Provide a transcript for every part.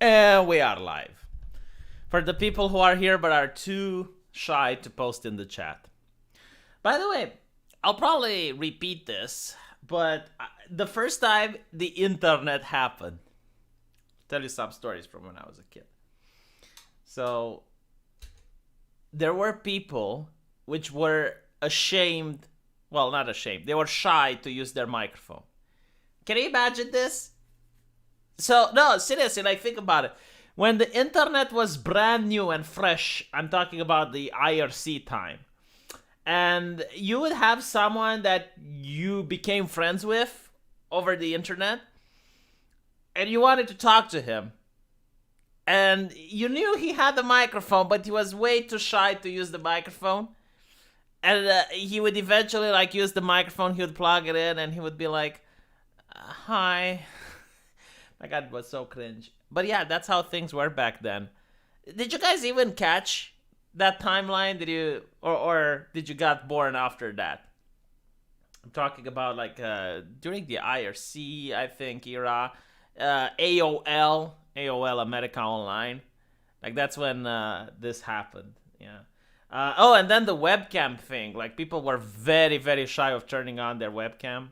And we are live. For the people who are here but are too shy to post in the chat. By the way, I'll probably repeat this, but the first time the internet happened, I'll tell you some stories from when I was a kid. So, there were people which were ashamed, well, not ashamed, they were shy to use their microphone. Can you imagine this? So, no, seriously, like, think about it. When the internet was brand new and fresh, I'm talking about the IRC time, and you would have someone that you became friends with over the internet, and you wanted to talk to him, and you knew he had the microphone, but he was way too shy to use the microphone, and he would eventually, like, use the microphone, he would plug it in, and he would be like, hi. My God, it was so cringe. But yeah, that's how things were back then. Did you guys even catch that timeline? Did you, or did you got born after that? I'm talking about like during the IRC, I think, era, AOL America Online. Like that's when this happened. Yeah. Oh, and then the webcam thing. Like people were very, very shy of turning on their webcam.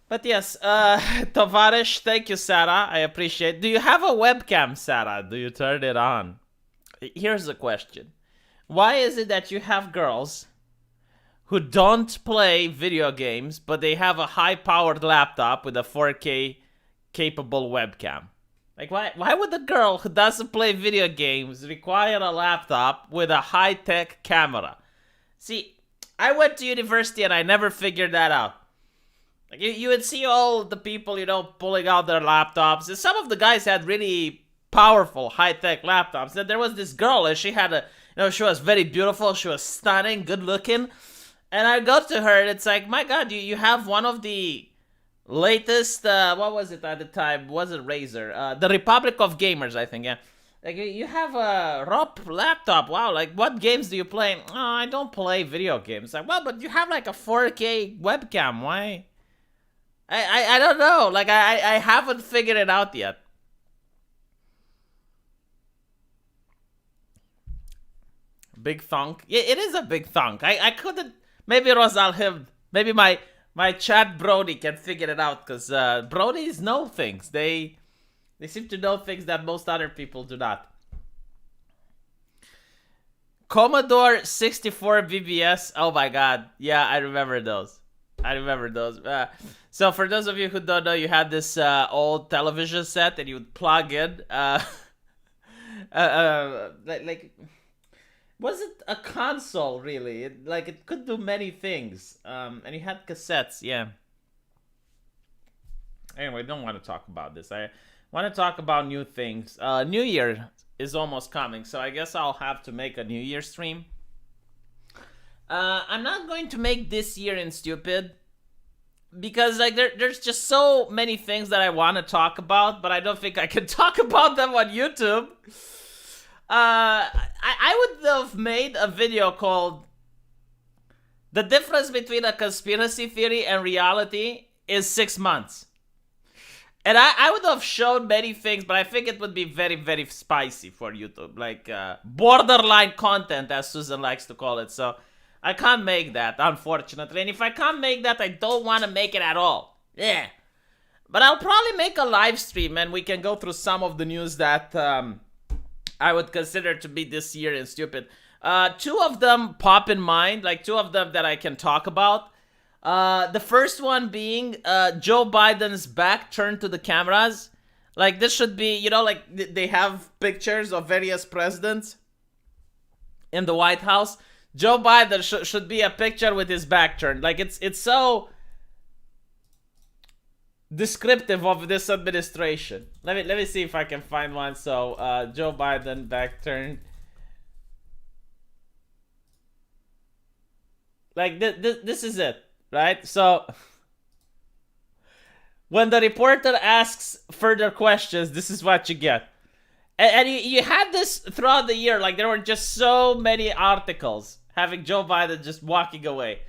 But yes, Tovarish, thank you, Sarah. I appreciate. Do you have a webcam, Sarah? Do you turn it on? Here's the question. Why is it that you have girls who don't play video games, but they have a high-powered laptop with a 4K capable webcam? Like, why would a girl who doesn't play video games require a laptop with a high-tech camera? See, I went to university and I never figured that out. Like you would see all the people, pulling out their laptops. And some of the guys had really powerful, high-tech laptops. And there was this girl, and she had she was very beautiful. She was stunning, good-looking. And I go to her, and it's like, my God, you have one of the latest, what was it at the time? Was it Razer? The Republic of Gamers, I think, yeah. Like, you have a ROP laptop. Wow, like, what games do you play? Oh, I don't play video games. Like, well, but you have, like, a 4K webcam. Why? I don't know. Like, I haven't figured it out yet. Big thunk. Yeah, it is a big thunk. I couldn't. Maybe it was him. Maybe my chat Brody can figure it out. Because Brodies know things. They seem to know things that most other people do not. Commodore 64 BBS. Oh my God. Yeah, I remember those. So for those of you who don't know, you had this old television set that you would plug in. Like, was it a console really? It could do many things. And you had cassettes, yeah. Anyway, don't want to talk about this. I want to talk about new things. New Year is almost coming, so I guess I'll have to make a New Year stream. I'm not going to make this year in stupid because like there's just so many things that I want to talk about, but I don't think I can talk about them on YouTube. I would have made a video called "The Difference Between a Conspiracy Theory and Reality is 6 months." And I would have shown many things, but I think it would be very, very spicy for YouTube. Like borderline content, as Susan likes to call it. So I can't make that, unfortunately. And if I can't make that, I don't want to make it at all. Yeah. But I'll probably make a live stream and we can go through some of the news that I would consider to be this year in stupid. Two of them pop in mind, like two of them that I can talk about. The first one being Joe Biden's back turned to the cameras. Like this should be, like they have pictures of various presidents in the White House. Joe Biden should be a picture with his back turned. Like it's so descriptive of this administration. Let me see if I can find one. So Joe Biden back turned. Like this is it, right? So when the reporter asks further questions, this is what you get. And you had this throughout the year. Like there were just so many articles having Joe Biden just walking away.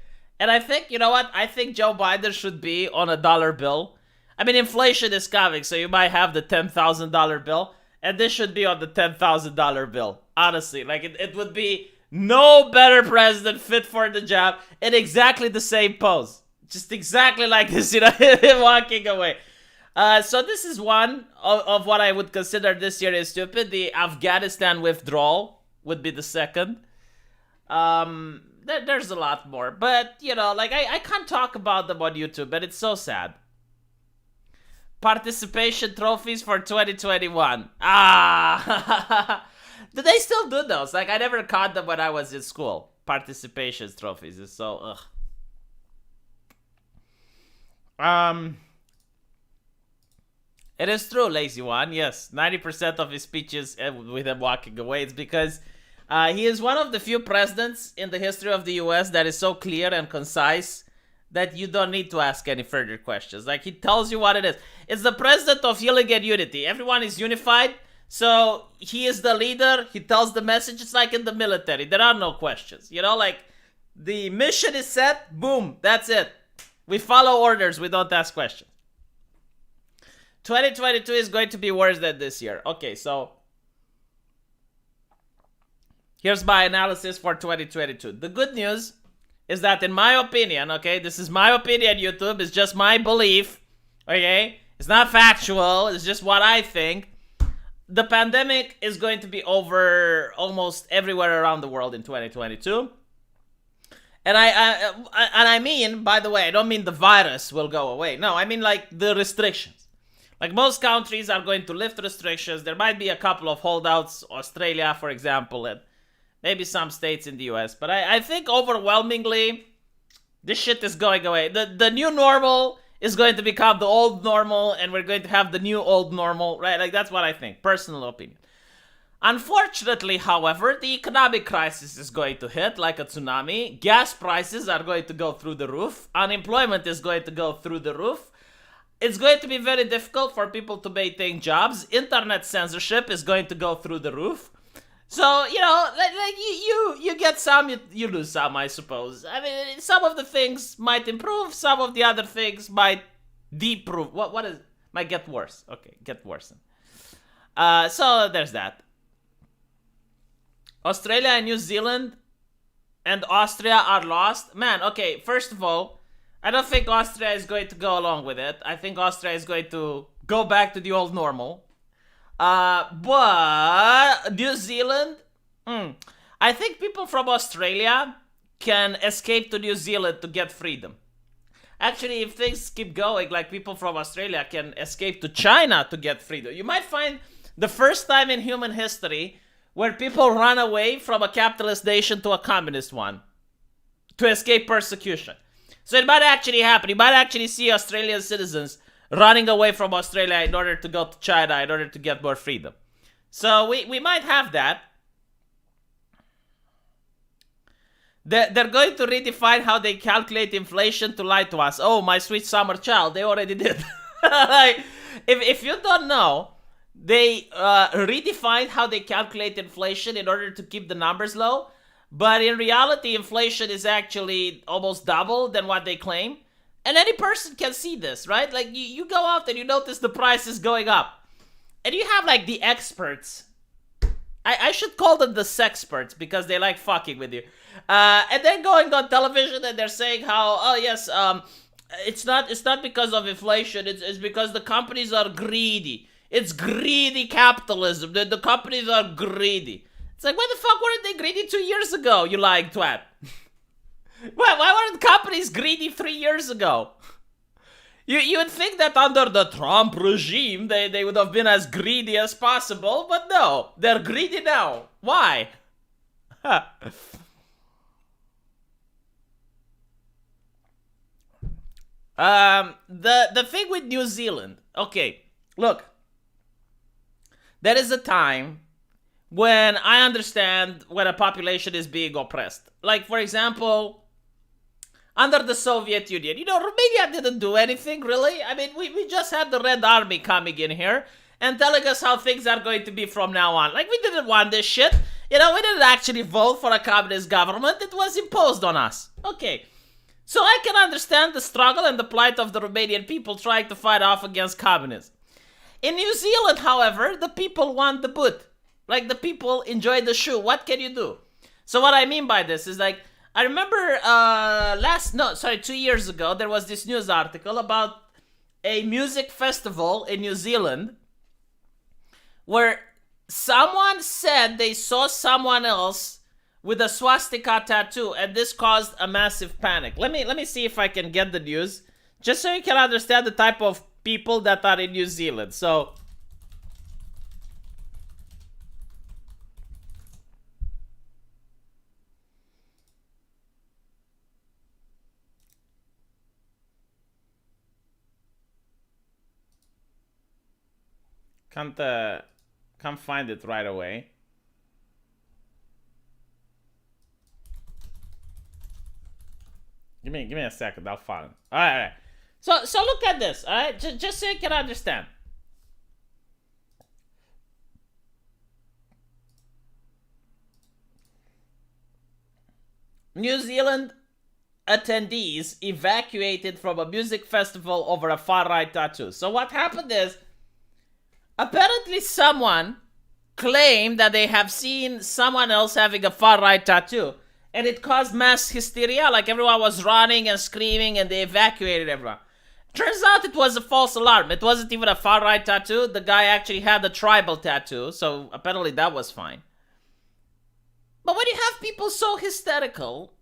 And I think, you know what? I think Joe Biden should be on a dollar bill. I mean, inflation is coming, so you might have the $10,000 bill, and this should be on the $10,000 bill. Honestly, like it would be no better president fit for the job in exactly the same pose. Just exactly like this, you know, him walking away. So this is one of what I would consider this year is stupid. The Afghanistan withdrawal would be the second. There's a lot more. But, you know, like I can't talk about them on YouTube, but it's so sad. Participation trophies for 2021. Do they still do those? Like, I never caught them when I was in school. Participation trophies is so, It is true, Lazy One. Yes, 90% of his speeches with him walking away. It's because he is one of the few presidents in the history of the U.S. that is so clear and concise that you don't need to ask any further questions. Like, he tells you what it is. It's the president of healing and unity. Everyone is unified, so he is the leader. He tells the message. It's like in the military. There are no questions. You know, like, the mission is set. Boom. That's it. We follow orders. We don't ask questions. 2022 is going to be worse than this year. Okay, so here's my analysis for 2022. The good news is that, in my opinion, okay, this is my opinion, YouTube, it's just my belief, okay? It's not factual, it's just what I think. The pandemic is going to be over almost everywhere around the world in 2022. And I mean, by the way, I don't mean the virus will go away. No, I mean like the restrictions. Like, most countries are going to lift restrictions. There might be a couple of holdouts, Australia, for example, and maybe some states in the US. But I think overwhelmingly, this shit is going away. The new normal is going to become the old normal, and we're going to have the new old normal, right? Like, that's what I think. Personal opinion. Unfortunately, however, the economic crisis is going to hit like a tsunami. Gas prices are going to go through the roof. Unemployment is going to go through the roof. It's going to be very difficult for people to maintain jobs. Internet censorship is going to go through the roof. So, you know, like you get some, you lose some, I suppose. I mean, some of the things might improve, some of the other things might deprove. What is, might get worse. Okay, get worse. So there's that. Australia and New Zealand and Austria are lost. Man, okay, first of all, I don't think Austria is going to go along with it. I think Austria is going to go back to the old normal. But New Zealand, I think people from Australia can escape to New Zealand to get freedom. Actually, if things keep going, like, people from Australia can escape to China to get freedom. You might find the first time in human history where people run away from a capitalist nation to a communist one to escape persecution. So it might actually happen. You might actually see Australian citizens running away from Australia in order to go to China, in order to get more freedom. So we might have that. They're going to redefine how they calculate inflation to lie to us. Oh, my sweet summer child, they already did. Like, if you don't know, they redefined how they calculate inflation in order to keep the numbers low. But in reality, inflation is actually almost double than what they claim. And any person can see this, right? Like, you go out and you notice the price is going up. And you have, like, the experts. I should call them the sexperts because they like fucking with you. And they're going on television and they're saying how, oh, yes, it's not because of inflation. It's because the companies are greedy. It's greedy capitalism. The companies are greedy. It's like, why the fuck weren't they greedy 2 years ago, you lying twat? Why weren't companies greedy 3 years ago? You would think that under the Trump regime, they would have been as greedy as possible, but no, they're greedy now. Why? The thing with New Zealand, okay, look, there is a time when I understand when a population is being oppressed. Like, for example, under the Soviet Union, you know, Romania didn't do anything, really. I mean, we just had the Red Army coming in here and telling us how things are going to be from now on. Like, we didn't want this shit. You know, we didn't actually vote for a communist government. It was imposed on us. Okay. So I can understand the struggle and the plight of the Romanian people trying to fight off against communism. In New Zealand, however, the people want the boot. Like, the people enjoy the shoe. What can you do? So what I mean by this is, like, I remember 2 years ago, there was this news article about a music festival in New Zealand where someone said they saw someone else with a swastika tattoo, and this caused a massive panic. Let me see if I can get the news, just so you can understand the type of people that are in New Zealand. So, can't find it right away. Give me a second. I'll find it. All right. So look at this. All right, just so you can understand. New Zealand attendees evacuated from a music festival over a far-right tattoo. So what happened is, apparently someone claimed that they have seen someone else having a far-right tattoo, and it caused mass hysteria. Like, everyone was running and screaming, and they evacuated everyone. Turns out it was a false alarm. It wasn't even a far-right tattoo. The guy actually had a tribal tattoo, so apparently that was fine. But when you have people so hysterical,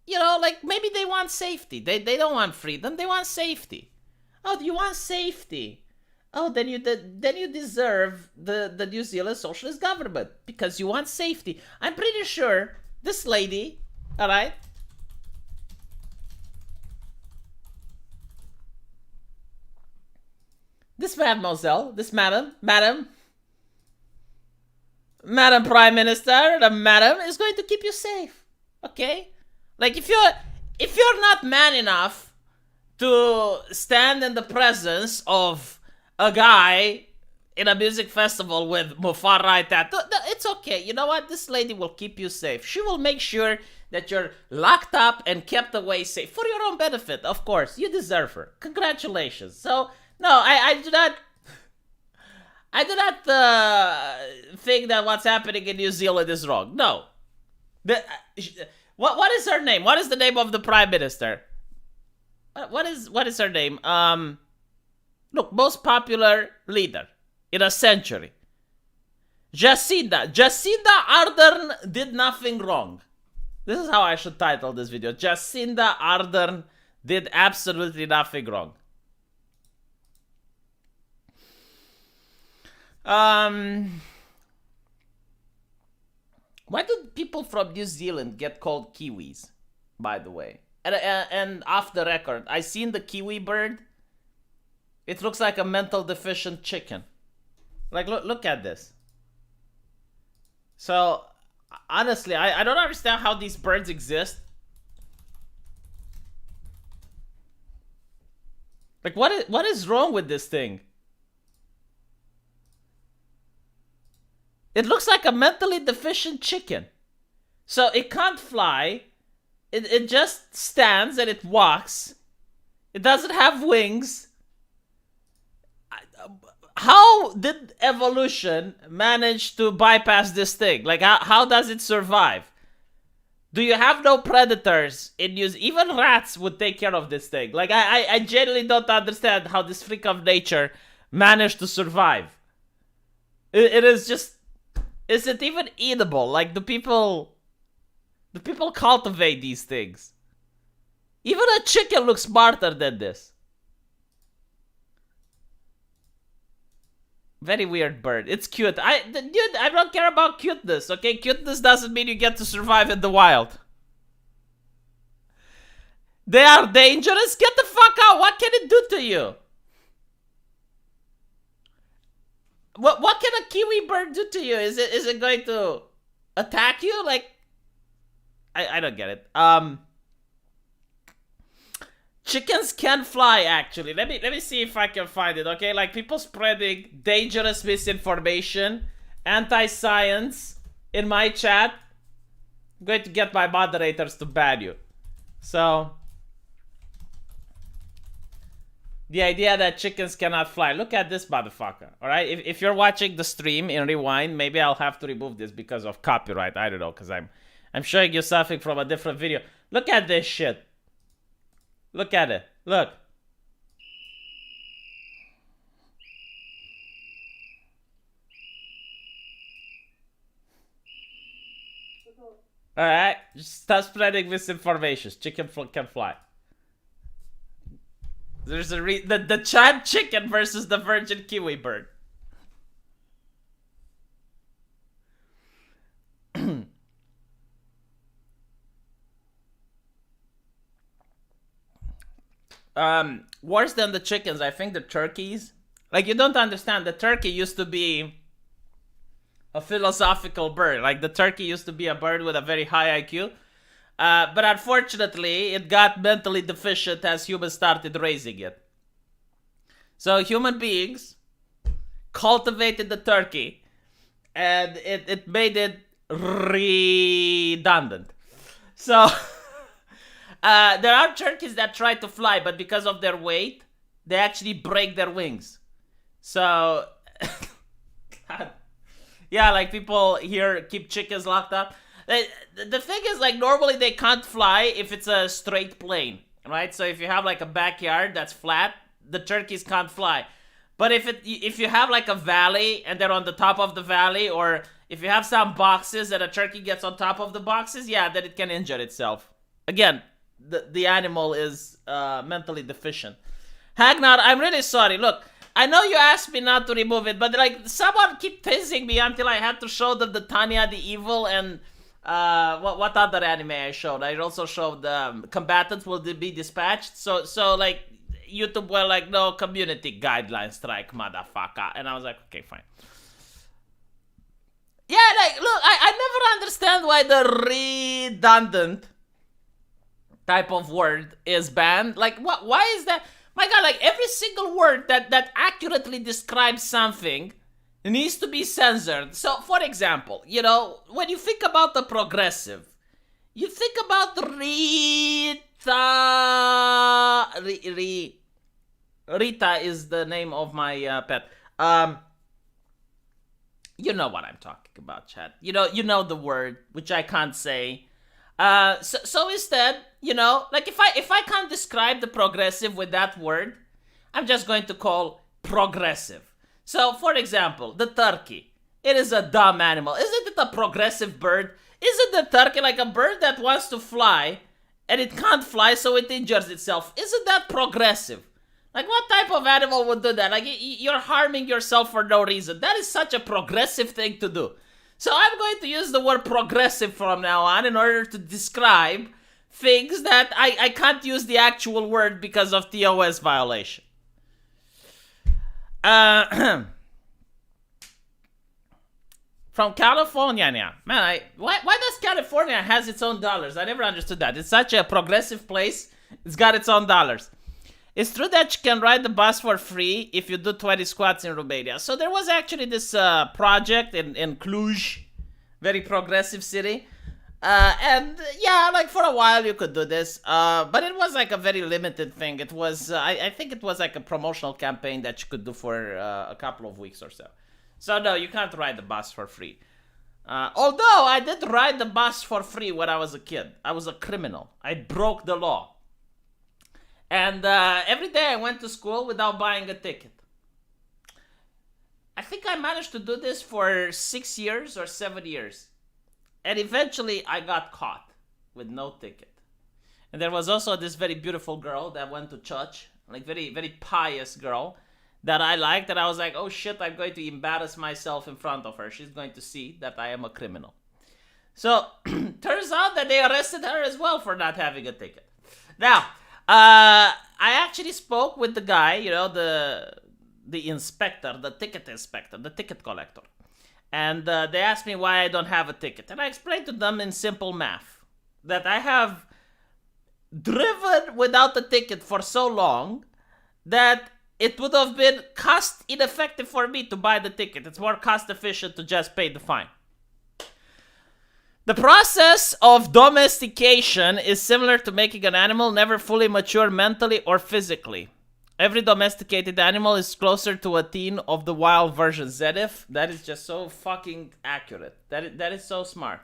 you know, like, maybe they want safety. They don't want freedom. They want safety. Oh, you want safety? Oh, then you deserve the New Zealand socialist government because you want safety. I'm pretty sure this lady, all right? This mademoiselle, this madam Prime Minister, the madam is going to keep you safe, okay? Like, if you're not man enough to stand in the presence of a guy in a music festival with far-right tattoo, it's okay. You know what? This lady will keep you safe. She will make sure that you're locked up and kept away safe for your own benefit, of course. You deserve her. Congratulations. So, no, I do not think that what's happening in New Zealand is wrong. No. What is her name? What is the name of the Prime Minister? What is her name? Look, most popular leader in a century. Jacinda Ardern did nothing wrong. This is how I should title this video. Jacinda Ardern did absolutely nothing wrong. Why do people from New Zealand get called Kiwis, by the way? And off the record, I seen the Kiwi bird. It looks like a mental deficient chicken. Like, look at this. So, honestly, I don't understand how these birds exist. Like, what is wrong with this thing? It looks like a mentally deficient chicken. So it can't fly. It just stands and it walks. It doesn't have wings. How did evolution manage to bypass this thing? Like, how does it survive? Do you have no predators in use? Even rats would take care of this thing. Like, I genuinely don't understand how this freak of nature managed to survive. It is just... Is it even eatable? Like, the people cultivate these things. Even a chicken looks smarter than this. Very weird bird. It's cute. I don't care about cuteness, okay? Cuteness doesn't mean you get to survive in the wild. They are dangerous? Get the fuck out! What can it do to you? What can a kiwi bird do to you? Is it going to attack you? Like, I don't get it. Chickens can fly, actually. Let me see if I can find it, okay? Like, people spreading dangerous misinformation, anti-science in my chat. I'm going to get my moderators to ban you. So, the idea that chickens cannot fly. Look at this motherfucker, all right? If you're watching the stream in rewind, maybe I'll have to remove this because of copyright. I don't know, because I'm showing you something from a different video. Look at this shit. Look at it. Look. All right, just stop spreading misinformation. Chicken can fly. There's the child chicken versus the virgin kiwi bird. Worse than the chickens, I think the turkeys. Like, you don't understand. The turkey used to be a philosophical bird. Like, the turkey used to be a bird with a very high IQ. But unfortunately, it got mentally deficient as humans started raising it. So human beings cultivated the turkey, and it made it redundant. So there are turkeys that try to fly, but because of their weight, they actually break their wings. So, God. Yeah, like people here keep chickens locked up. The thing is, like, normally they can't fly if it's a straight plane, right? So if you have like a backyard that's flat, the turkeys can't fly. But if you have like a valley and they're on the top of the valley, or if you have some boxes and a turkey gets on top of the boxes, yeah, then it can injure itself. Again, the animal is mentally deficient. Hagnar, I'm really sorry. Look, I know you asked me not to remove it, but like someone keep teasing me until I had to show them the Tanya the Evil and what other anime I showed. I also showed Combatants Will Be Dispatched. So like YouTube were like, no, community guideline strike, motherfucker. And I was like, okay, fine. Yeah, like, look, I never understand why the redundant type of word is banned. Like, why is that? My God, like, every single word that accurately describes something needs to be censored. So, for example, you know, when you think about the progressive, you think about Rita is the name of my pet. You know what I'm talking about, Chad. You know the word, which I can't say. So instead, you know, like if I can't describe the progressive with that word, I'm just going to call progressive. So, for example, the turkey. It is a dumb animal. Isn't it a progressive bird? Isn't the turkey like a bird that wants to fly and it can't fly, so it injures itself? Isn't that progressive? Like, what type of animal would do that? Like, you're harming yourself for no reason. That is such a progressive thing to do. So I'm going to use the word progressive from now on in order to describe things that I can't use the actual word because of TOS violation. From California, yeah. Man, why does California has its own dollars? I never understood that. It's such a progressive place. It's got its own dollars. It's true that you can ride the bus for free if you do 20 squats in Romania. So there was actually this project in Cluj, very progressive city. And yeah, like for a while you could do this. But it was like a very limited thing. It was, I think it was like a promotional campaign that you could do for a couple of weeks or so. So no, you can't ride the bus for free. Although I did ride the bus for free when I was a kid. I was a criminal. I broke the law. And every day I went to school without buying a ticket. I think I managed to do this for 6 years or 7 years. And eventually I got caught with no ticket. And there was also this very beautiful girl that went to church. Like very, very pious girl that I liked. And I was like, oh shit, I'm going to embarrass myself in front of her. She's going to see that I am a criminal. So, turns out that they arrested her as well for not having a ticket. Now, I actually spoke with the guy, you know, the inspector, the ticket inspector, the ticket collector. And they asked me why I don't have a ticket. And I explained to them in simple math that I have driven without a ticket for so long that it would have been cost ineffective for me to buy the ticket. It's more cost efficient to just pay the fine. The process of domestication is similar to making an animal never fully mature mentally or physically. Every domesticated animal is closer to a teen of the wild version. Zedif, that is just so fucking accurate. That is so smart.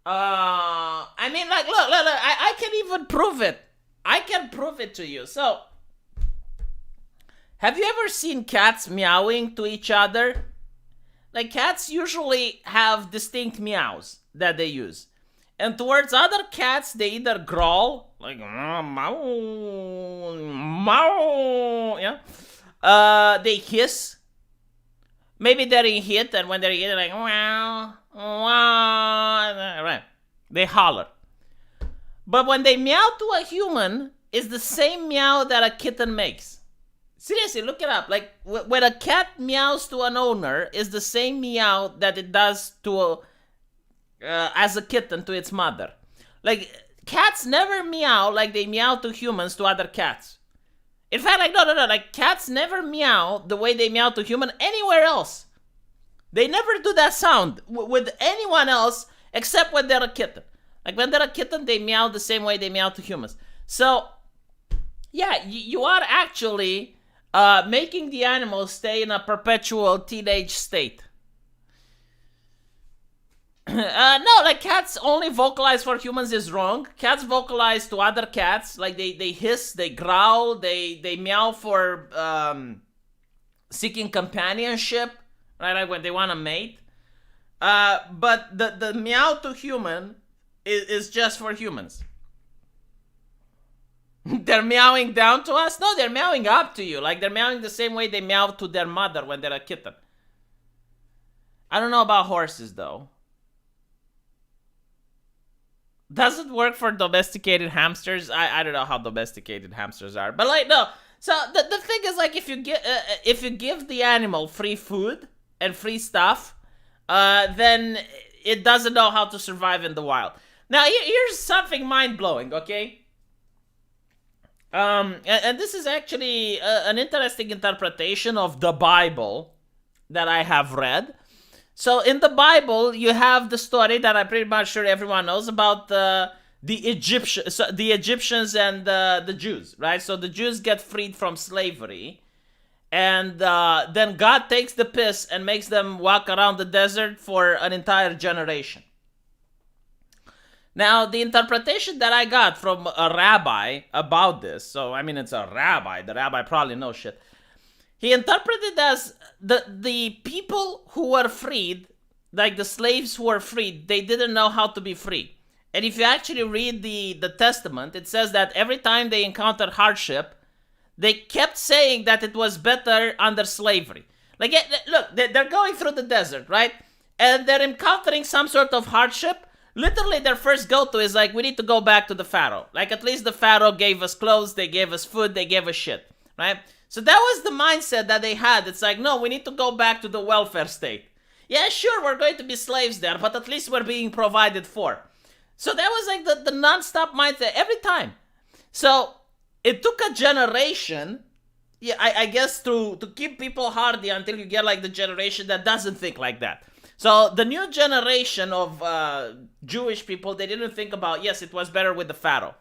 I mean, like, look, I can even prove it. I can prove it to you. So, have you ever seen cats meowing to each other? Like, cats usually have distinct meows that they use. And towards other cats, they either growl, like, meow, meow, yeah. They hiss. Maybe they're in hit, and when they're hit, they're like, wow, wow, right. They holler. But when they meow to a human, it's the same meow that a kitten makes. Seriously, look it up. Like, when a cat meows to an owner, it's the same meow that it does to as a kitten to its mother. Like, cats never meow like they meow to humans to other cats. In fact, like, no. Like, cats never meow the way they meow to human anywhere else. They never do that sound with anyone else except when they're a kitten. Like, when they're a kitten, they meow the same way they meow to humans. So, yeah, you are actually making the animals stay in a teenage state. No, like, cats only vocalize for humans is wrong. Cats vocalize to other cats. Like, they hiss, they growl, they meow for seeking companionship, right? Like when they want to mate. But the meow to human is just for humans. They're meowing down to us? No, they're meowing up to you. Like, they're meowing the same way they meow to their mother when they're a kitten. I don't know about horses, though. Does it work for domesticated hamsters? I don't know how domesticated hamsters are, but like, no. So the thing is, like, if you give the animal free food and free stuff, then it doesn't know how to survive in the wild. Now here's something mind blowing, okay? And this is actually an interesting interpretation of the Bible that I have read. So in the Bible, you have the story that I'm pretty much sure everyone knows about the Egyptians and the Jews, right? So the Jews get freed from slavery, and then God takes the piss and makes them walk around the desert for an entire generation. Now, the interpretation that I got from a rabbi about this, so I mean, it's a rabbi. The rabbi probably knows shit. He interpreted as the people who were freed, like the slaves who were freed, they didn't know how to be free. And if you actually read the Testament, it says that every time they encountered hardship, they kept saying that it was better under slavery. Like, look, they're going through the desert, right? And they're encountering some sort of hardship. Literally, their first go-to is like, we need to go back to the Pharaoh. Like, at least the Pharaoh gave us clothes, they gave us food, they gave us shit, right? So that was the mindset that they had. It's like, no, we need to go back to the welfare state. Yeah, sure, we're going to be slaves there, but at least we're being provided for. So that was like the non-stop mindset every time. So it took a generation, yeah, I guess, to keep people hardy until you get like the generation that doesn't think like that. So the new generation of Jewish people, they didn't think about, yes, it was better with the Pharaoh.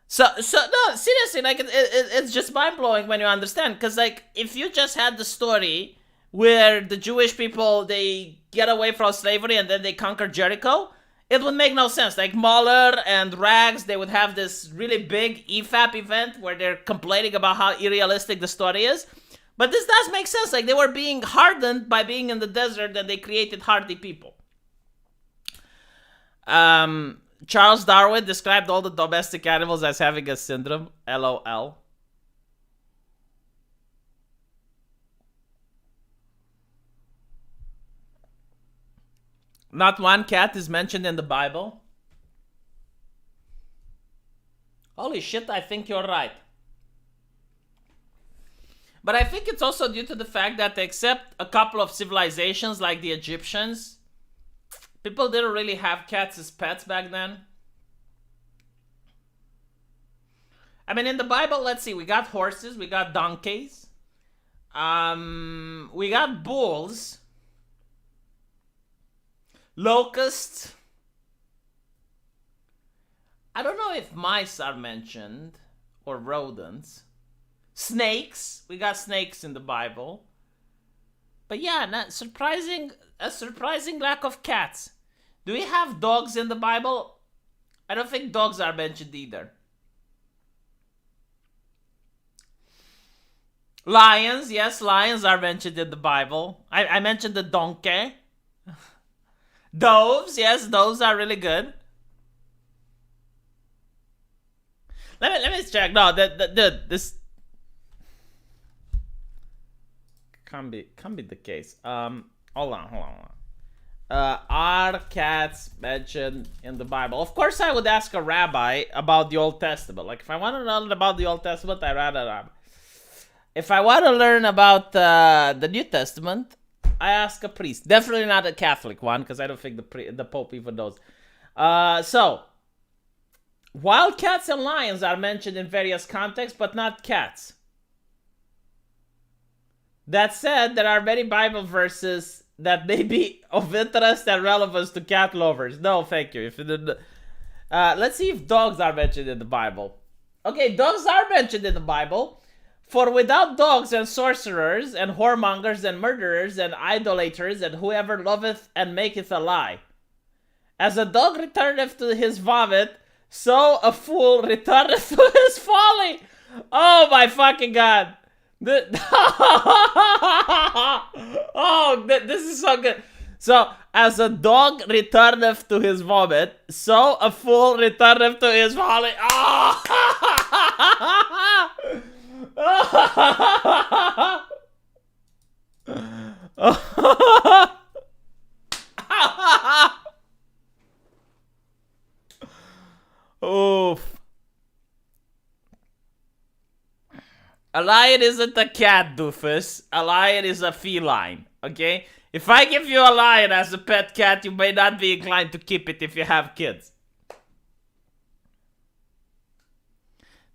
So no, seriously, like, it's just mind-blowing when you understand. Because, like, if you just had the story where the Jewish people, they get away from slavery and then they conquer Jericho, it would make no sense. Like, Mahler and Rags, they would have this really big EFAP event where they're complaining about how unrealistic the story is. But this does make sense. Like, they were being hardened by being in the desert, and they created hardy people. Charles Darwin described all the domestic animals as having a syndrome. LOL. Not one cat is mentioned in the Bible. Holy shit, I think you're right. But I think it's also due to the fact that, except a couple of civilizations like the Egyptians, people didn't really have cats as pets back then. I mean, in the Bible, let's see, we got horses, we got donkeys, we got bulls, locusts. I don't know if mice are mentioned, or rodents. Snakes. We got snakes in the Bible. But yeah, a surprising lack of cats. Do we have dogs in the Bible? I don't think dogs are mentioned either. Lions, yes, lions are mentioned in the Bible. I mentioned the donkey. Doves, yes, doves are really good. Let me check. No, this can't be the case. Hold on. Are cats mentioned in the Bible? Of course, I would ask a rabbi about the Old Testament. Like, if I want to learn about the Old Testament, I read a rabbi. If I want to learn about the New Testament, I ask a priest. Definitely not a Catholic one, because I don't think the Pope even knows. So, wild cats and lions are mentioned in various contexts, but not cats. That said, there are many Bible verses that may be of interest and relevance to cat lovers. No, thank you. Let's see if dogs are mentioned in the Bible. Okay, dogs are mentioned in the Bible. For without dogs and sorcerers and whoremongers and murderers and idolaters and whoever loveth and maketh a lie. As a dog returneth to his vomit, so a fool returneth to his folly. Oh my fucking god. This is so good. So, as a dog returneth to his vomit, so a fool returneth to his folly. Oof. A lion isn't a cat, doofus. A lion is a feline, okay? If I give you a lion as a pet cat, you may not be inclined to keep it if you have kids.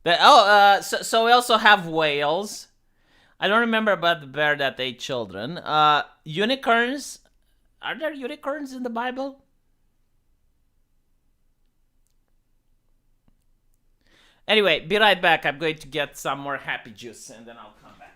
So we also have whales. I don't remember about the bear that ate children. Unicorns. Are there unicorns in the Bible? Anyway, be right back. I'm going to get some more happy juice and then I'll come back.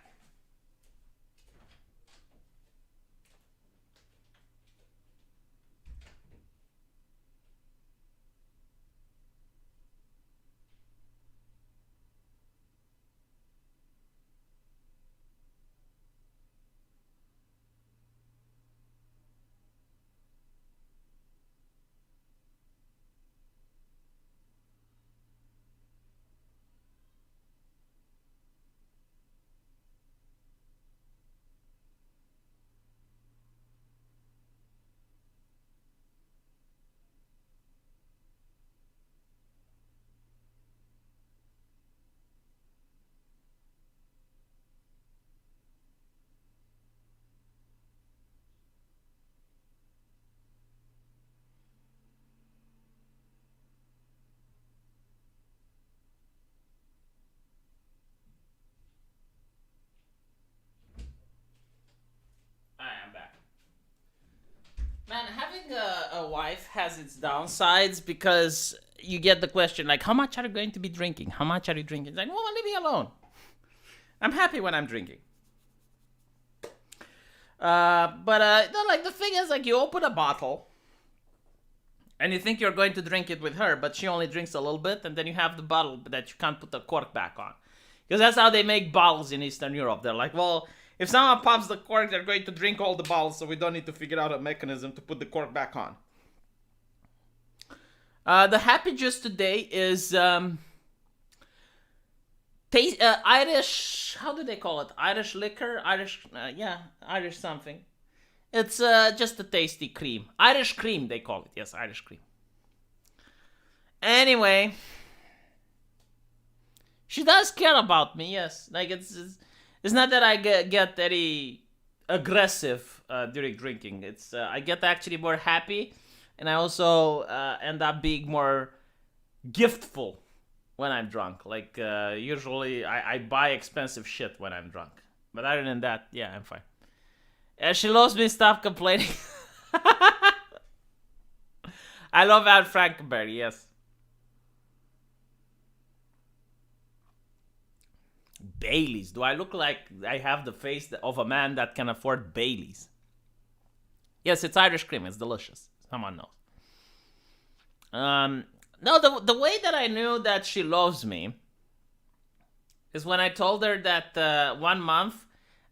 I'm back. Man, having a wife has its downsides because you get the question like, how much are you going to be drinking? How much are you drinking? It's like, well, leave me alone. I'm happy when I'm drinking. Like the thing is, like, you open a bottle and you think you're going to drink it with her, but she only drinks a little bit, and then you have the bottle that you can't put the cork back on. Because that's how they make bottles in Eastern Europe. They're like, well, if someone pops the cork, they're going to drink all the bottles, so we don't need to figure out a mechanism to put the cork back on. The happy juice today is Irish. How do they call it? Irish liquor? Irish something. It's just a tasty cream. Irish cream, they call it. Yes, Irish cream. Anyway, she does care about me. Yes, like it's not that I get any aggressive during drinking. It's I get actually more happy, and I also end up being more giftful when I'm drunk. Like usually, I buy expensive shit when I'm drunk. But other than that, yeah, I'm fine. She loves me. Stop complaining. I love Anne Frankenberry. Yes. Baileys. Do I look like I have the face of a man that can afford Baileys? Yes, it's Irish cream. It's delicious. Someone knows. No, the way that I knew that she loves me is when I told her that 1 month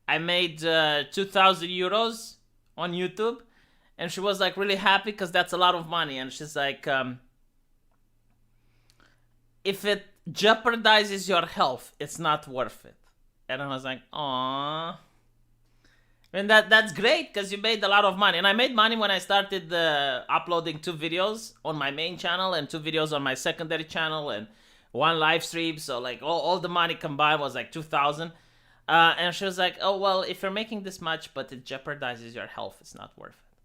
I made 2,000 euros on YouTube, and she was like really happy because that's a lot of money. And she's like, if it jeopardizes your health, it's not worth it. And I was like, aww. And that's great because you made a lot of money. And I made money when I started uploading 2 videos on my main channel and 2 videos on my secondary channel and 1 live stream. So like all the money combined was like 2,000. And she was like, oh, well, if you're making this much, but it jeopardizes your health, it's not worth it.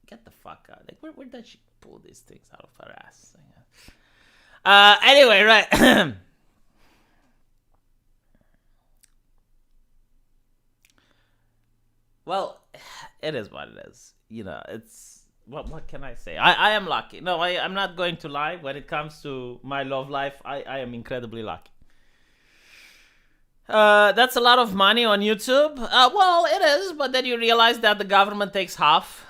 Get the fuck out. Like, where did she pull these things out of her ass? Anyway, right. Well, it is what it is. You know, it's... What can I say? I am lucky. No, I'm not going to lie. When it comes to my love life, I am incredibly lucky. That's a lot of money on YouTube. Well, it is, but then you realize that the government takes half.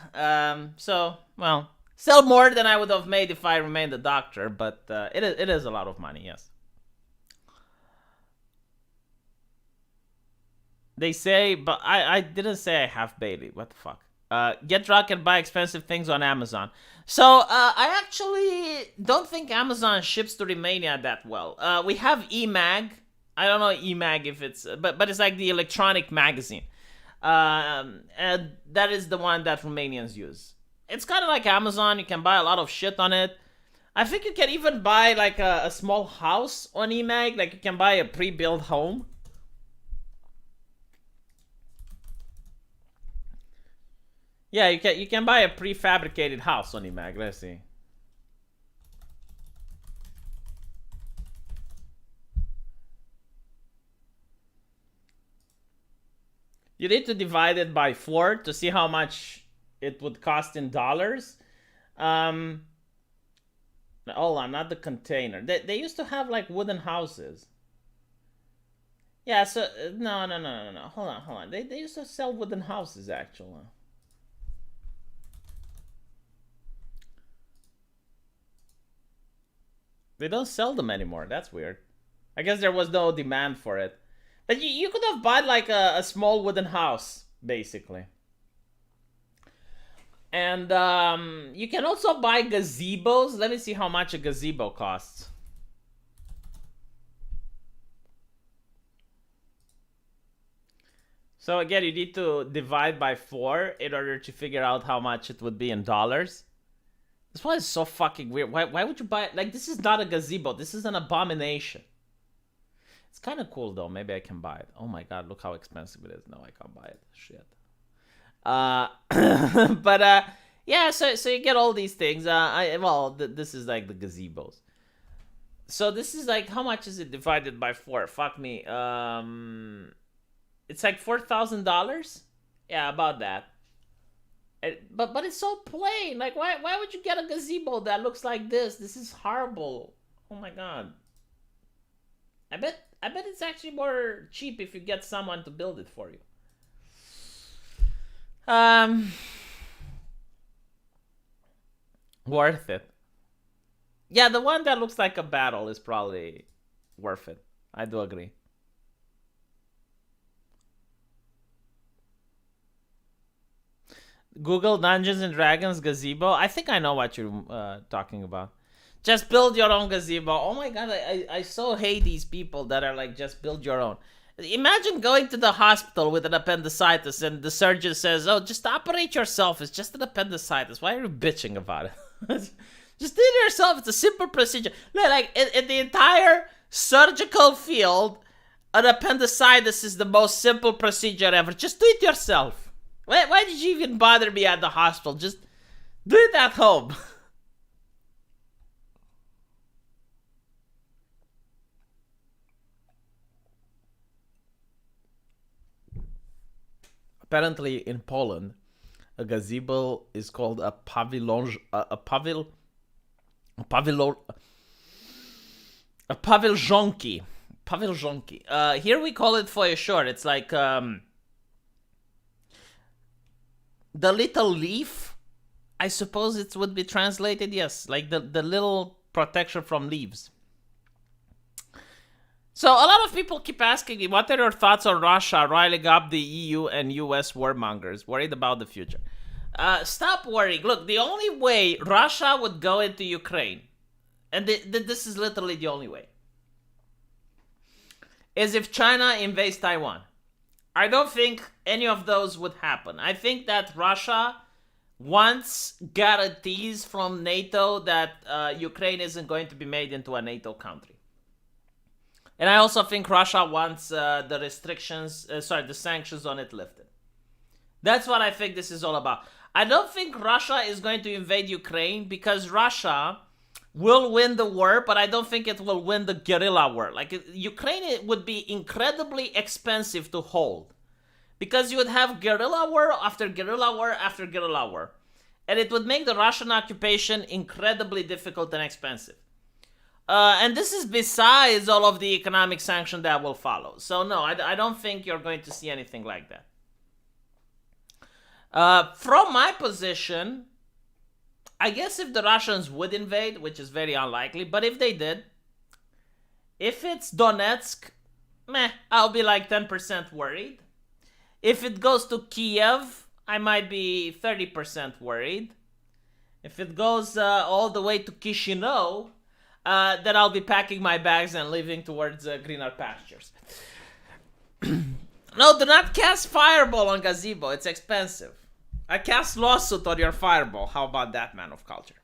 So, well, still more than I would have made if I remained a doctor, but it is a lot of money, yes. They say, but I didn't say I have Bailey. What the fuck? Get drunk and buy expensive things on Amazon. So, I actually don't think Amazon ships to Romania that well. We have eMag. I don't know eMag if it's... But it's like the electronic magazine. And that is the one that Romanians use. It's kind of like Amazon. You can buy a lot of shit on it. I think you can even buy like a small house on eMag. Like you can buy a pre-built home. Yeah, you can buy a prefabricated house on eMag. Let's see. You need to divide it by 4 to see how much it would cost in dollars. Hold on, not the container. They used to have like wooden houses. Yeah, so no. Hold on. They used to sell wooden houses actually. They don't sell them anymore. That's weird. I guess there was no demand for it. But you could have bought like a small wooden house, basically. And you can also buy gazebos. Let me see how much a gazebo costs. So again, you need to divide by 4 in order to figure out how much it would be in dollars. This one is so fucking weird. Why would you buy it? Like, this is not a gazebo. This is an abomination. It's kind of cool, though. Maybe I can buy it. Oh, my God. Look how expensive it is. No, I can't buy it. Shit. But, yeah, so you get all these things. This is, like, the gazebos. So this is, like, how much is it divided by 4? Fuck me. It's, like, $4,000? Yeah, about that. But it's so plain. Like, why would you get a gazebo that looks like this? This is horrible. Oh my god. I bet it's actually more cheap if you get someone to build it for you. Worth it. Yeah, the one that looks like a battle is probably worth it. I do agree. Google Dungeons and Dragons gazebo. I think I know what you're talking about. Just build your own gazebo. Oh my god, I so hate these people that are like, just build your own. Imagine going to the hospital with an appendicitis and the surgeon says, oh, just operate yourself. It's just an appendicitis. Why are you bitching about it? Just do it yourself. It's a simple procedure. Like, in the entire surgical field, an appendicitis is the most simple procedure ever. Just do it yourself. Why did you even bother me at the hospital? Just do it at home. Apparently in Poland, a gazebo is called a pawilonki. Paviljonki. Here we call it foie short. It's like the little leaf. I suppose it would be translated. Yes, like the little protection from leaves. So a lot of people keep asking me, what are your thoughts on Russia riling up the EU and US warmongers, worried about the future? Stop worrying. Look, the only way Russia would go into Ukraine, and this is literally the only way, is if China invades Taiwan. I don't think any of those would happen. I think that Russia wants guarantees from NATO that Ukraine isn't going to be made into a NATO country. And I also think Russia wants the sanctions on it lifted. That's what I think this is all about. I don't think Russia is going to invade Ukraine because Russia will win the war, but I don't think it will win the guerrilla war. Like, Ukraine would be incredibly expensive to hold because you would have guerrilla war after guerrilla war after guerrilla war. And it would make the Russian occupation incredibly difficult and expensive. And this is besides all of the economic sanction that will follow. So no, I don't think you're going to see anything like that. From my position, I guess if the Russians would invade, which is very unlikely, but if they did, if it's Donetsk, I'll be like 10% worried. If it goes to Kiev, I might be 30% worried. If it goes all the way to Chisinau, then I'll be packing my bags and leaving towards greener pastures. No, do not cast fireball on gazebo. It's expensive. I cast lawsuit on your fireball. How about that, man of culture?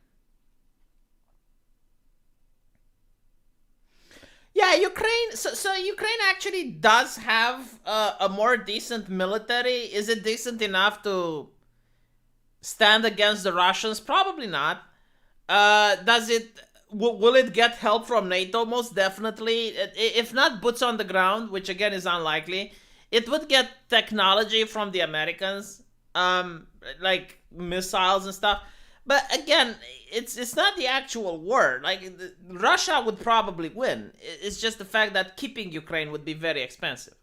Yeah, Ukraine. So Ukraine actually does have a more decent military. Is it decent enough to stand against the Russians? Probably not. Does it? Will it get help from NATO? Most definitely. If not boots on the ground, which again is unlikely, it would get technology from the Americans, like missiles and stuff. But again, it's not the actual war. Like, Russia would probably win. It's just the fact that keeping Ukraine would be very expensive.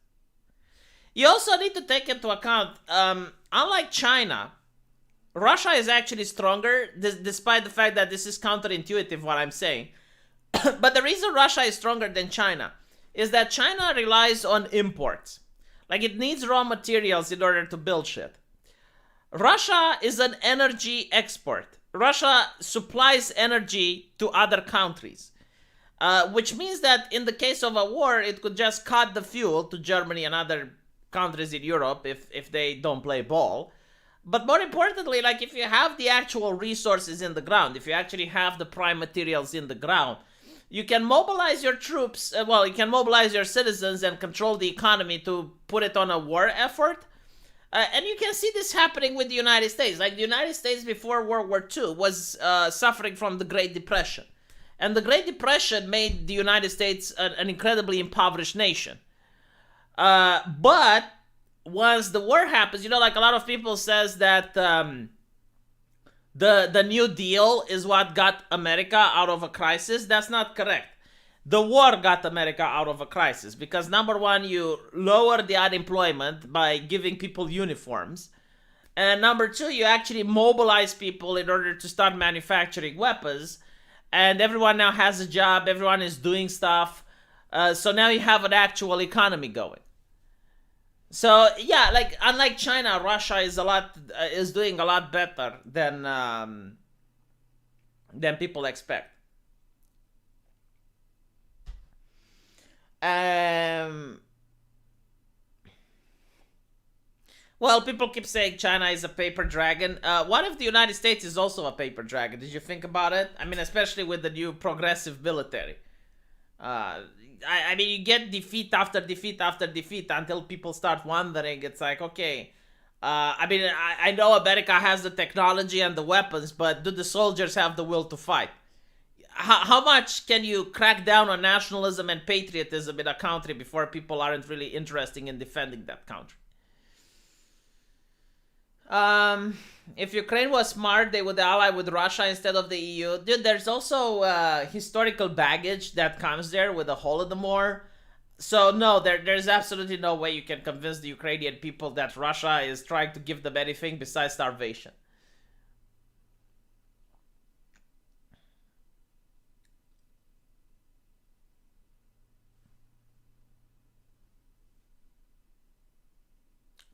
You also need to take into account, unlike China, Russia is actually stronger, despite the fact that this is counterintuitive what I'm saying. But the reason Russia is stronger than China is that China relies on imports. Like, it needs raw materials in order to build shit. Russia is an energy export. Russia supplies energy to other countries. Which means that in the case of a war, it could just cut the fuel to Germany and other countries in Europe if they don't play ball. But more importantly, like, if you have the actual resources in the ground, if you actually have the prime materials in the ground, you can mobilize your troops, you can mobilize your citizens and control the economy to put it on a war effort. And you can see this happening with the United States. Like, the United States before World War II was suffering from the Great Depression. And the Great Depression made the United States an incredibly impoverished nation. But once the war happens, like a lot of people says that the New Deal is what got America out of a crisis. That's not correct. The war got America out of a crisis because, number one, you lower the unemployment by giving people uniforms. And number two, you actually mobilize people in order to start manufacturing weapons. And everyone now has a job. Everyone is doing stuff. So now you have an actual economy going. So yeah, like, unlike China, Russia is doing a lot better than people expect. Well, people keep saying China is a paper dragon. What if the United States is also a paper dragon? Did you think about it? I mean, especially with the new progressive military. I mean, you get defeat after defeat after defeat until people start wondering. It's like, okay, I know America has the technology and the weapons, but do the soldiers have the will to fight? How much can you crack down on nationalism and patriotism in a country before people aren't really interested in defending that country? If Ukraine was smart, they would ally with Russia instead of the EU. Dude, there's also historical baggage that comes there with the Holodomor. So no, there's absolutely no way you can convince the Ukrainian people that Russia is trying to give them anything besides starvation.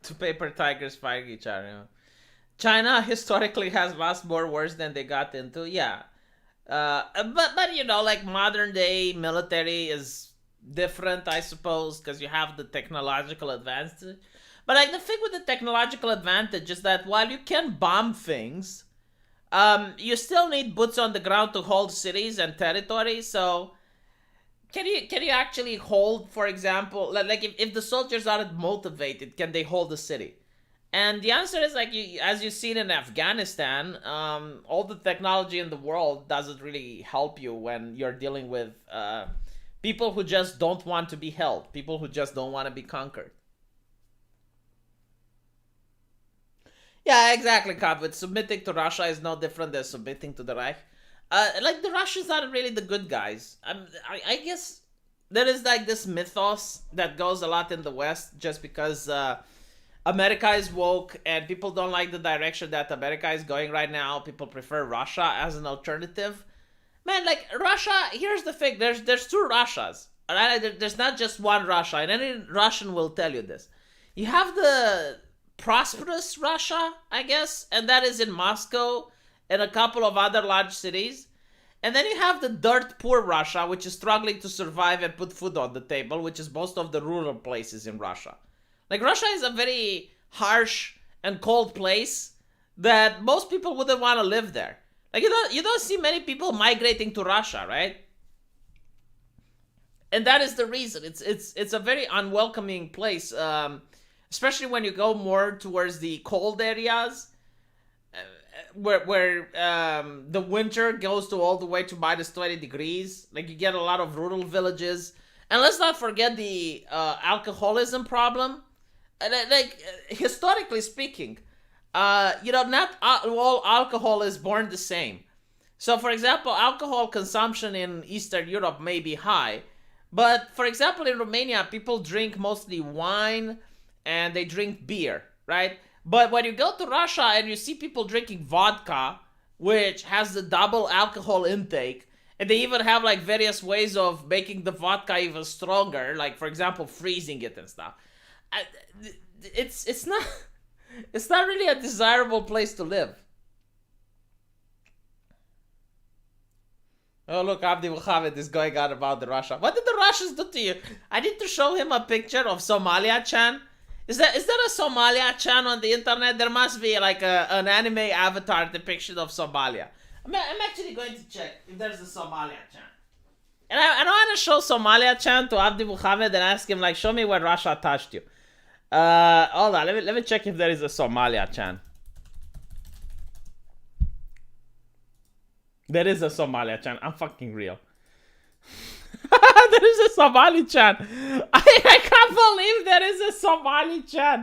Two paper tigers fighting each other. China historically has lost more wars than they got into. Yeah, but like modern day military is different, I suppose, because you have the technological advantage. But like the thing with the technological advantage is that while you can bomb things, you still need boots on the ground to hold cities and territories. So can you actually hold, for example, like if the soldiers aren't motivated, can they hold the city? And the answer is like as you've seen in Afghanistan, all the technology in the world doesn't really help you when you're dealing with people who just don't want to be held, people who just don't want to be conquered. Yeah, exactly, Kavit. Submitting to Russia is no different than submitting to the Reich. Like the Russians aren't really the good guys. I guess there is like this mythos that goes a lot in the West just because America is woke and people don't like the direction that America is going right now. People prefer Russia as an alternative. Man, like Russia. Here's the thing: there's two Russias. All right, there's not just one Russia, and any Russian will tell you this. You have the prosperous Russia, I guess, and that is in Moscow and a couple of other large cities. And then you have the dirt poor Russia, which is struggling to survive and put food on the table, which is most of the rural places in Russia. Like Russia is a very harsh and cold place that most people wouldn't want to live there. Like you don't see many people migrating to Russia, right? And that is the reason. It's a very unwelcoming place, especially when you go more towards the cold areas, where the winter goes to all the way to -20 degrees. Like you get a lot of rural villages, and let's not forget the alcoholism problem. Like historically speaking, not all alcohol is born the same. So, for example, alcohol consumption in Eastern Europe may be high, but for example, in Romania, people drink mostly wine and they drink beer, right? But when you go to Russia and you see people drinking vodka, which has the double alcohol intake, and they even have like various ways of making the vodka even stronger, like for example, freezing it and stuff. It's not it's not really a desirable place to live. Oh look, Abdi Muhammad is going on about the Russia. What did the Russians do to you? I need to show him a picture of Somalia Chan. Is there a Somalia Chan on the internet? There must be like an anime avatar depiction of Somalia. I'm actually going to check if there's a Somalia Chan. And I want to show Somalia Chan to Abdi Muhammad and ask him like, show me where Russia touched you. Hold on, let me check if there is a Somalia Chan. There is a Somalia Chan. I'm fucking real. There is a Somali Chan. I can't believe there is a Somali Chan.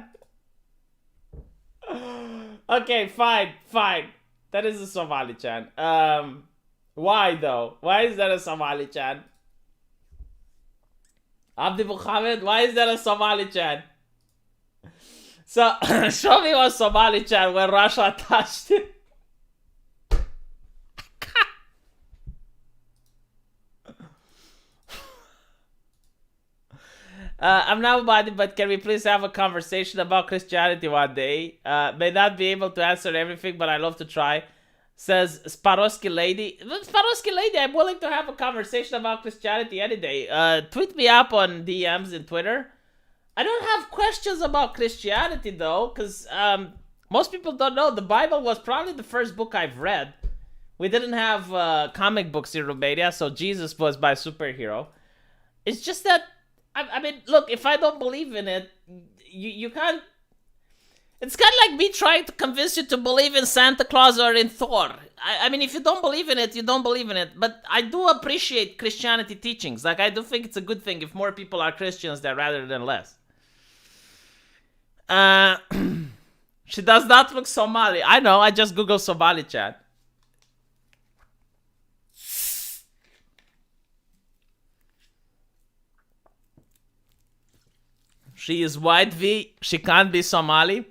Okay, fine. That is a Somali Chan. Why though? Why is there a Somali Chan? Abdi Muhammad, why is there a Somali Chan? So, show me one Somali Chan where Russia touched it. I'm not about it, but can we please have a conversation about Christianity one day? May not be able to answer everything, but I love to try. Says Sparowski Lady. Sparowski Lady, I'm willing to have a conversation about Christianity any day. Tweet me up on DMs in Twitter. I don't have questions about Christianity though, because most people don't know the Bible was probably the first book I've read. We didn't have comic books in Romania, so Jesus was my superhero. It's just that I mean, look, if I don't believe in it, you can't. It's kind of like me trying to convince you to believe in Santa Claus or in Thor. I mean, if you don't believe in it, you don't believe in it. But I do appreciate Christianity teachings. Like, I do think it's a good thing if more people are Christians there rather than less. She does not look Somali. I know, I just Googled Somali chat. She is white V. She can't be Somali.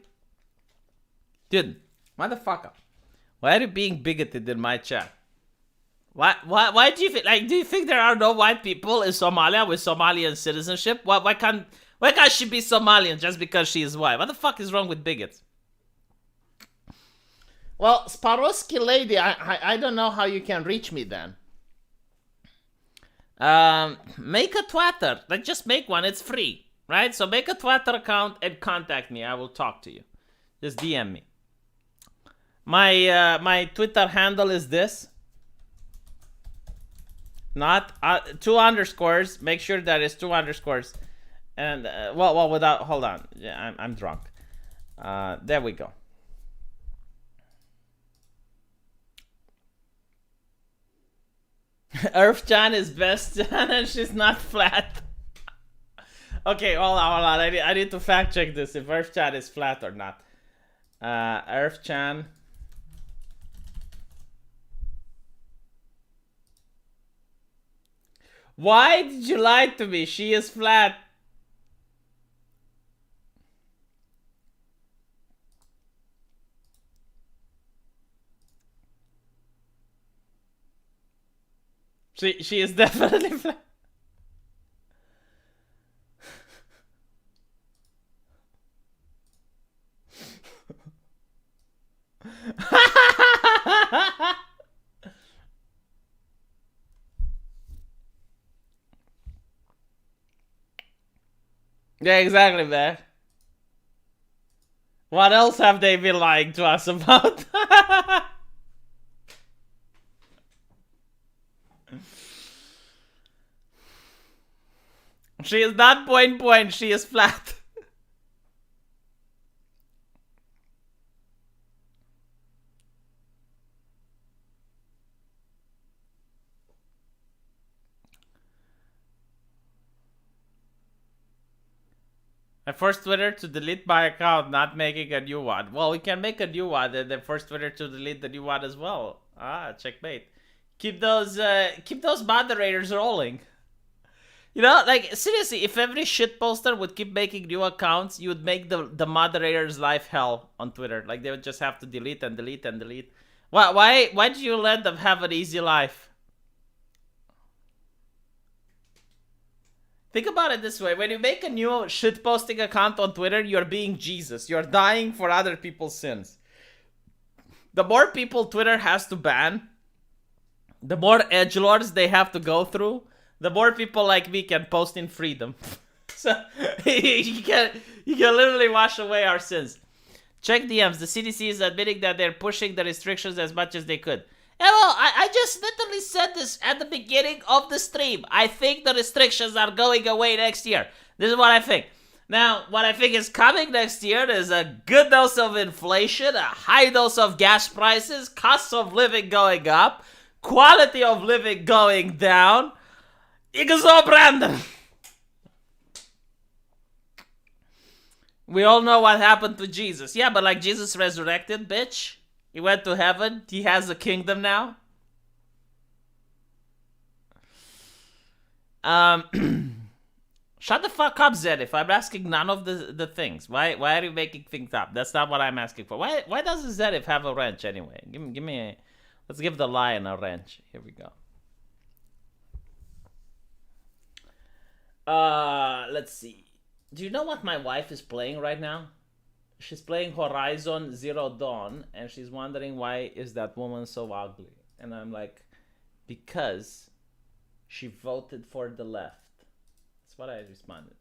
Dude, motherfucker. Why are you being bigoted in my chat? Why do you think, like, do you think there are no white people in Somalia with Somalian citizenship? Why can't she be Somalian just because she is white? What the fuck is wrong with bigots? Well, Swarovski lady, I don't know how you can reach me then. Make a Twitter. Like, just make one. It's free, right? So make a Twitter account and contact me. I will talk to you. Just DM me. My Twitter handle is this. Not 2 underscores. Make sure that it's 2 underscores. And well, without. Hold on. Yeah, I'm drunk. There we go. Earth-chan is best-chan and she's not flat. Okay, hold on. I need to fact check this if Earth-chan is flat or not. Earth-chan. Why did you lie to me? She is flat. She is definitely flat. Yeah, exactly, man. What else have they been lying to us about? She is not point, she is flat. I forced Twitter to delete my account, not making a new one. Well, we can make a new one and then force Twitter to delete the new one as well. Checkmate. Keep those moderators rolling. You know, like, seriously, if every shit poster would keep making new accounts, you would make the moderators' life hell on Twitter. Like, they would just have to delete and delete and delete. Why do you let them have an easy life? Think about it this way. When you make a new shitposting account on Twitter, you're being Jesus. You're dying for other people's sins. The more people Twitter has to ban, the more edgelords they have to go through, the more people like me can post in freedom. So you can literally wash away our sins. Check DMs. The CDC is admitting that they're pushing the restrictions as much as they could. Yeah, well, I just literally said this at the beginning of the stream. I think the restrictions are going away next year. This is what I think. Now, what I think is coming next year is a good dose of inflation, a high dose of gas prices, costs of living going up, quality of living going down. Ikazo Brandon! We all know what happened to Jesus. Yeah, but like Jesus resurrected, bitch. He went to heaven. He has a kingdom now. Shut the fuck up, Zed. If I'm asking none of the things, why are you making things up? That's not what I'm asking for. Why doesn't Zed have a wrench anyway? Give me a. Let's give the lion a wrench. Here we go. Let's see. Do you know what my wife is playing right now? She's playing Horizon Zero Dawn, and she's wondering why is that woman so ugly. And I'm like, because she voted for the left. That's what I responded.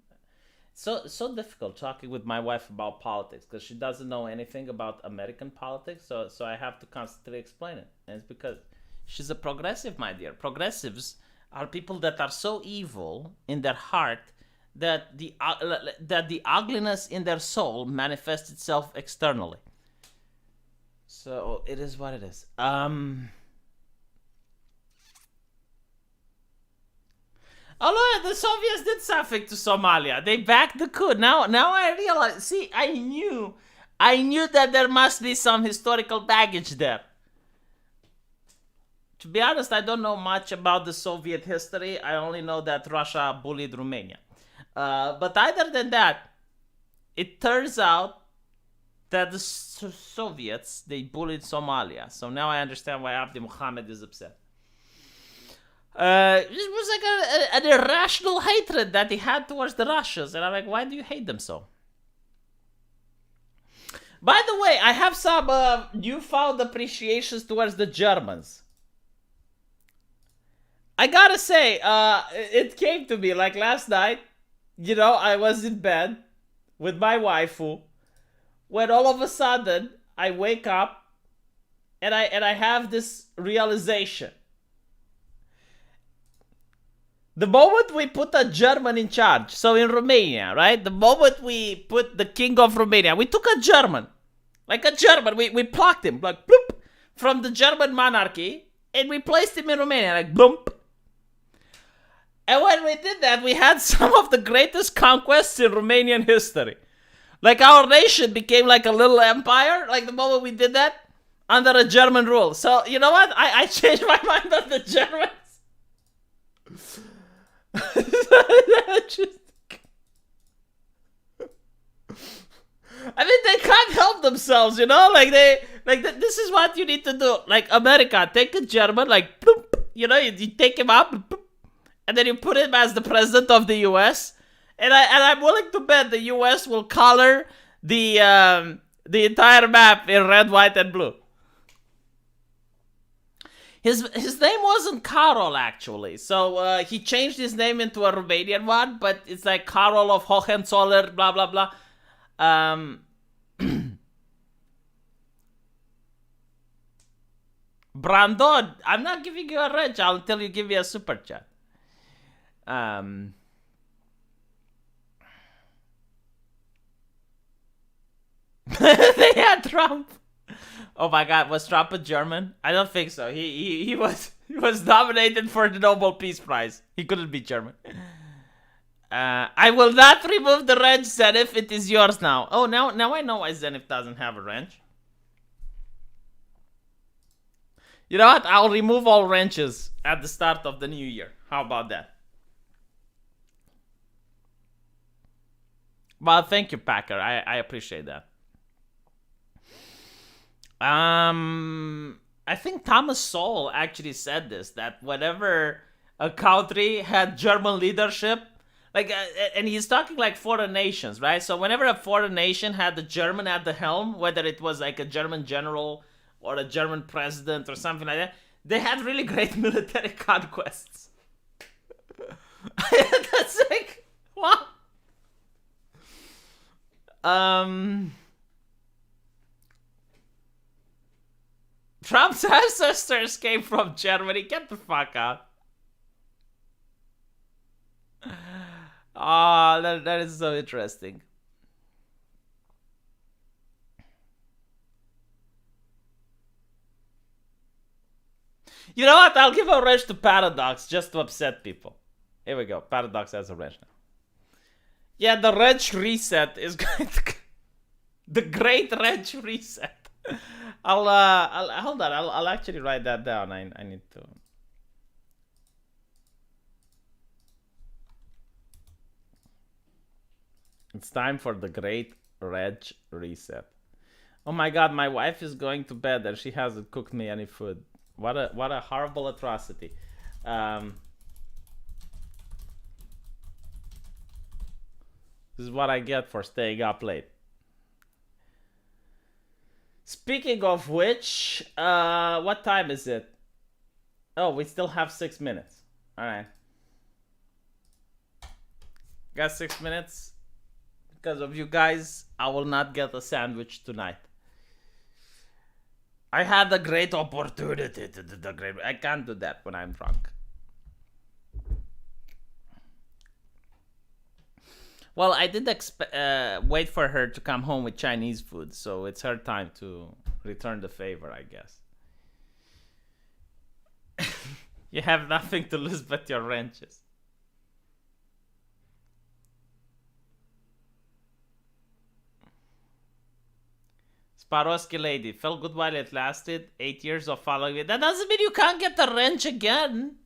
So difficult talking with my wife about politics because she doesn't know anything about American politics. So I have to constantly explain it. And it's because she's a progressive, my dear. Progressives are people that are so evil in their heart that the ugliness in their soul manifests itself externally. So it is what it is. Oh look, the Soviets did something to Somalia. They backed the coup. Now I realize. See, I knew that there must be some historical baggage there. To be honest, I don't know much about the Soviet history. I only know that Russia bullied Romania. But other than that, it turns out that the Soviets, they bullied Somalia. So now I understand why Abdi Muhammad is upset. It was like an irrational hatred that he had towards the Russians. And I'm like, why do you hate them so? By the way, I have some newfound appreciations towards the Germans. I gotta say, it came to me like last night. You know, I was in bed with my waifu when all of a sudden I wake up and I have this realization. The moment we put a German in charge, so in Romania, right? The moment we put the king of Romania, we took a German. Like a German, we plucked him, like bloop, from the German monarchy, and we placed him in Romania, like bloop. And when we did that, we had some of the greatest conquests in Romanian history. Like our nation became like a little empire, like the moment we did that, under a German rule. So, you know what? I changed my mind on the Germans. I mean, they can't help themselves, you know? This is what you need to do. Like, America, take a German, like, bloop, you know, you take him up, bloop, and then you put him as the president of the U.S., and I'm willing to bet the U.S. will color the entire map in red, white, and blue. His name wasn't Karol, actually. So he changed his name into a Romanian one, but it's like Karol of Hohenzollern, blah, blah, blah. Brandon, I'm not giving you a wrench until you give me a super chat. They had Trump. Oh my God, was Trump a German? I don't think so. He was nominated for the Nobel Peace Prize. He couldn't be German. I will not remove the wrench, Zenith. It is yours now. Oh, now I know why Zenith doesn't have a wrench. You know what? I'll remove all wrenches at the start of the new year. How about that? Well, thank you, Packer. I appreciate that. I think Thomas Sowell actually said this, that whenever a country had German leadership, like, and he's talking like foreign nations, right? So whenever a foreign nation had the German at the helm, whether it was like a German general or a German president or something like that, they had really great military conquests. That's like, wow. Trump's ancestors came from Germany. Get the fuck out. Oh, that is so interesting. You know what? I'll give a wrench to Paradox just to upset people. Here we go. Paradox has a wrench now. Yeah, the wrench reset is going to... The great wrench reset. I'll hold on. I'll actually write that down. I need to... It's time for the great wrench reset. Oh my God, my wife is going to bed and she hasn't cooked me any food. What a horrible atrocity. This is what I get for staying up late. Speaking of which, what time is it? Oh, we still have 6 minutes. All right. Got 6 minutes. Because of you guys, I will not get a sandwich tonight. I had a great opportunity to do the great... I can't do that when I'm drunk. Well, I did wait for her to come home with Chinese food, so it's her time to return the favor, I guess. You have nothing to lose but your wrenches. Swarovski lady, felt good while it lasted. 8 years of following it. That doesn't mean you can't get the wrench again.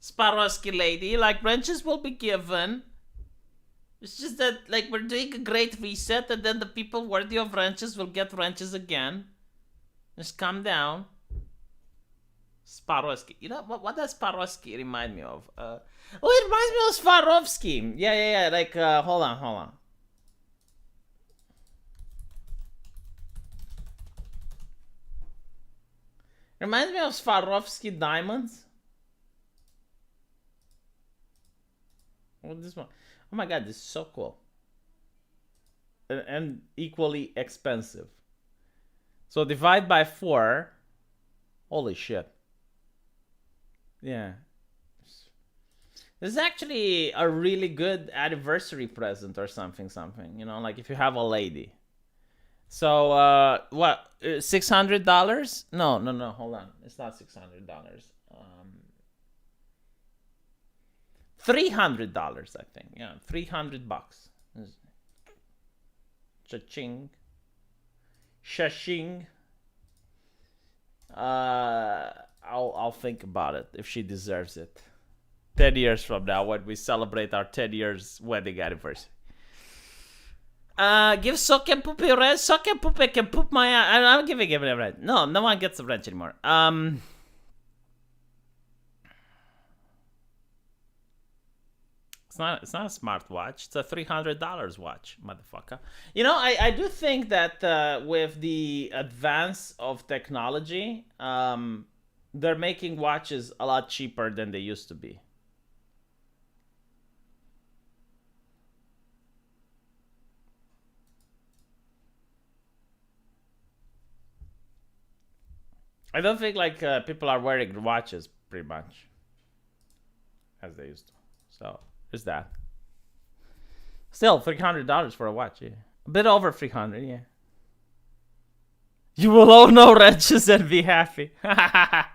Swarovski lady, like wrenches will be given. It's just that, like, we're doing a great reset, and then the people worthy of wrenches will get wrenches again. Just calm down. Swarovski. You know, what does Swarovski remind me of? It reminds me of Swarovski. Yeah. Like, hold on. Reminds me of Swarovski diamonds. What this one? Oh my god, this is so cool. And equally expensive. So divide by 4. Holy shit. Yeah. This is actually a really good anniversary present or something. You know, like if you have a lady. So, what? $600? No. Hold on. It's not $600. $300, I think. Yeah, $300. Cha-ching. Shashing. I'll think about it if she deserves it. 10 years from now when we celebrate our 10 years wedding anniversary. Give Sock and Poopy a wrench. Sock and Poopy can poop my ass. I'm giving him a wrench. No one gets a wrench anymore. It's not a smartwatch. It's a $300 watch, motherfucker. You know, I do think that with the advance of technology, they're making watches a lot cheaper than they used to be. I don't think like people are wearing watches pretty much as they used to. So there's that. Still, $300 for a watch. Yeah. A bit over 300. Yeah. You will own no wrenches and be happy. Are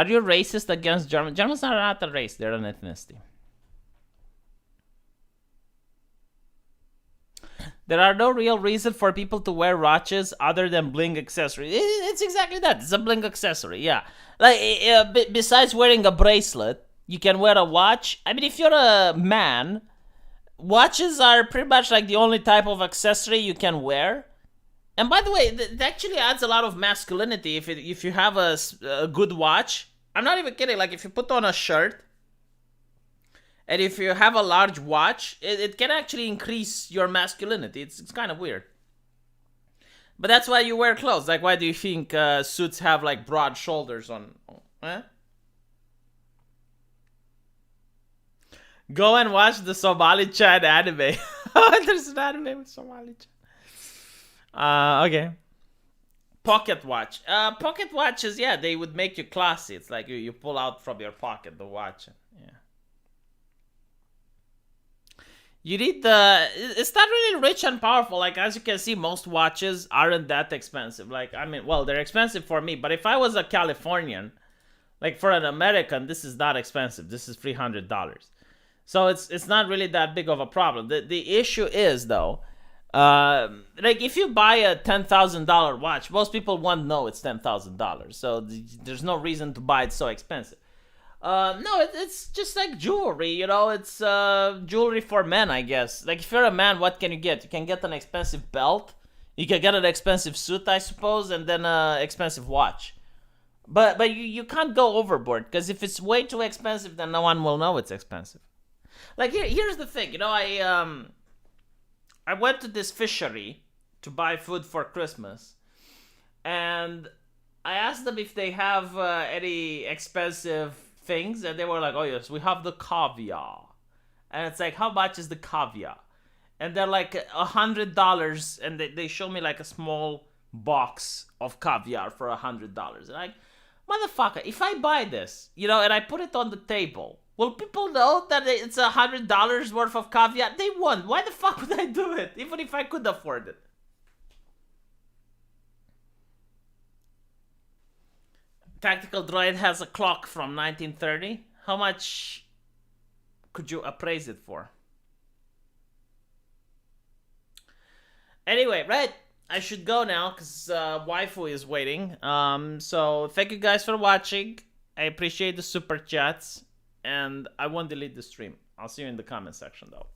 you racist against Germans? Germans are not a race; they're an ethnicity. There are no real reason for people to wear watches other than bling accessories. It's exactly that. It's a bling accessory, yeah. Like, besides wearing a bracelet, you can wear a watch. I mean, if you're a man, watches are pretty much like the only type of accessory you can wear. And by the way, it actually adds a lot of masculinity if you have a good watch. I'm not even kidding. Like, if you put on a shirt, and if you have a large watch, it can actually increase your masculinity. It's kind of weird. But that's why you wear clothes. Like, why do you think suits have, like, broad shoulders on? Eh? Go and watch the Somali Chan anime. There's an anime with Somali Chan. Okay. Pocket watch. Pocket watches, yeah, they would make you classy. It's like you pull out from your pocket the watch. Yeah. You need it's not really rich and powerful. Like, as you can see, most watches aren't that expensive. Like, I mean, well, they're expensive for me, but if I was a Californian, like for an American, this is not expensive. This is $300. So it's not really that big of a problem. The issue is, though, like if you buy a $10,000 watch, most people won't know it's $10,000. So there's no reason to buy it so expensive. No, it's just like jewelry, you know, it's jewelry for men, I guess. Like, if you're a man, what can you get? You can get an expensive belt, you can get an expensive suit, I suppose, and then an expensive watch. But you can't go overboard, because if it's way too expensive, then no one will know it's expensive. Like, here's the thing, you know, I went to this fishery to buy food for Christmas, and I asked them if they have any expensive things, and they were like, oh yes, we have the caviar. And it's like, how much is the caviar? And they're like $100, and they show me like a small box of caviar for $100. And like, motherfucker, if I buy this, you know, and I put it on the table, will people know that it's $100 worth of caviar? They won't. Why the fuck would I do it, even if I could afford it? Tactical Droid has a clock from 1930. How much could you appraise it for? Anyway, right, I should go now because waifu is waiting. So thank you guys for watching. I appreciate the super chats, and I won't delete the stream. I'll see you in the comment section though.